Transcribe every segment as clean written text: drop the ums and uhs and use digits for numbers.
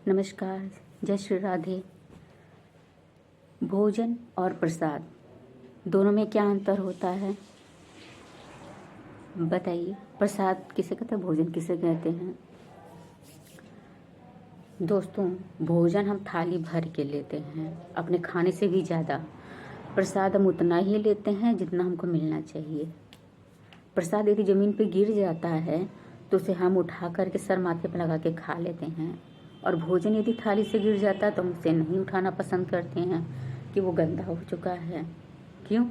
नमस्कार। जय श्री राधे। भोजन और प्रसाद दोनों में क्या अंतर होता है बताइए। प्रसाद किसे कहते हैं, भोजन किसे कहते हैं। दोस्तों, भोजन हम थाली भर के लेते हैं, अपने खाने से भी ज़्यादा। प्रसाद हम उतना ही लेते हैं जितना हमको मिलना चाहिए। प्रसाद यदि ज़मीन पे गिर जाता है तो उसे हम उठा करके सर माथे पर लगा के खा लेते हैं, और भोजन यदि थाली से गिर जाता है तो हम उसे नहीं उठाना पसंद करते हैं कि वो गंदा हो चुका है। क्यों?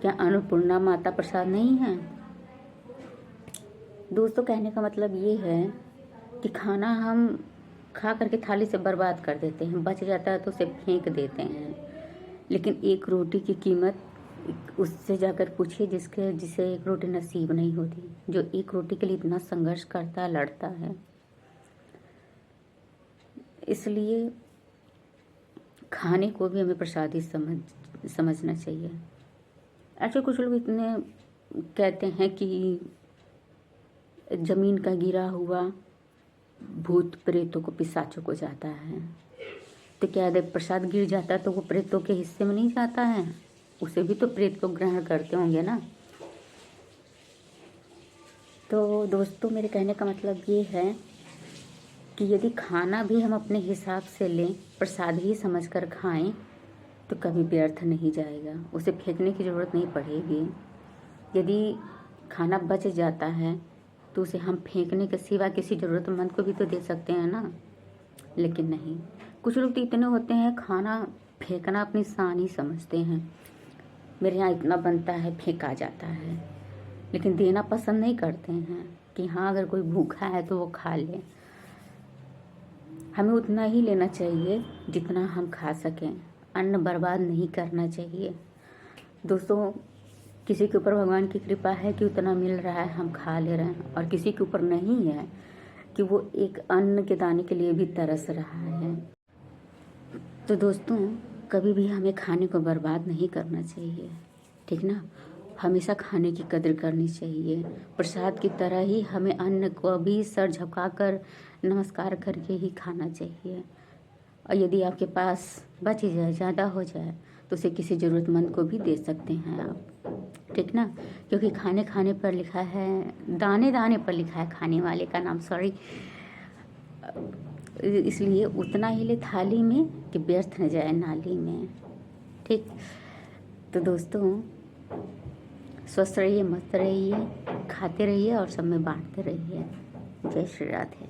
क्या अन्नपूर्णा माता प्रसाद नहीं है? दोस्तों, कहने का मतलब ये है कि खाना हम खा करके थाली से बर्बाद कर देते हैं, बच जाता है तो उसे फेंक देते हैं। लेकिन एक रोटी की कीमत उससे जाकर पूछिए जिसे एक रोटी नसीब नहीं होती, जो एक रोटी के लिए इतना संघर्ष करता है, लड़ता है। इसलिए खाने को भी हमें प्रसादी समझना चाहिए। ऐसे कुछ लोग इतने कहते हैं कि जमीन का गिरा हुआ भूत प्रेतों को, पिशाचों को जाता है। तो क्या यदि प्रसाद गिर जाता है तो वो प्रेतों के हिस्से में नहीं जाता है? उसे भी तो प्रेत लोग ग्रहण करते होंगे ना। तो दोस्तों, मेरे कहने का मतलब ये है कि यदि खाना भी हम अपने हिसाब से लें, प्रसाद ही समझकर खाएं, तो कभी व्यर्थ नहीं जाएगा, उसे फेंकने की ज़रूरत नहीं पड़ेगी। यदि खाना बच जाता है तो उसे हम फेंकने के सिवा किसी ज़रूरतमंद को भी तो दे सकते हैं ना। लेकिन नहीं, कुछ लोग तो इतने होते हैं, खाना फेंकना अपनी शान ही समझते हैं। मेरे यहाँ इतना बनता है, फेंका जाता है। लेकिन देना पसंद नहीं करते हैं कि हाँ, अगर कोई भूखा है तो वो खा ले। हमें उतना ही लेना चाहिए जितना हम खा सकें। अन्न बर्बाद नहीं करना चाहिए। दोस्तों, किसी के ऊपर भगवान की कृपा है कि उतना मिल रहा है, हम खा ले रहे हैं, और किसी के ऊपर नहीं है कि वो एक अन्न के दाने के लिए भी तरस रहा है। तो दोस्तों, कभी भी हमें खाने को बर्बाद नहीं करना चाहिए, ठीक ना। हमेशा खाने की कदर करनी चाहिए। प्रसाद की तरह ही हमें अन्न को भी सर झुकाकर नमस्कार करके ही खाना चाहिए। और यदि आपके पास बच जाए, ज़्यादा हो जाए, तो उसे किसी ज़रूरतमंद को भी दे सकते हैं आप, ठीक ना। क्योंकि खाने खाने पर लिखा है, दाने दाने पर लिखा है खाने वाले का नाम, सॉरी। इसलिए उतना ही ले थाली में कि व्यर्थ न जाए नाली में, ठीक। तो दोस्तों, स्वस्थ रहिए, मस्त रहिए, खाते रहिए और सब में बांटते रहिए। जय श्री राधे।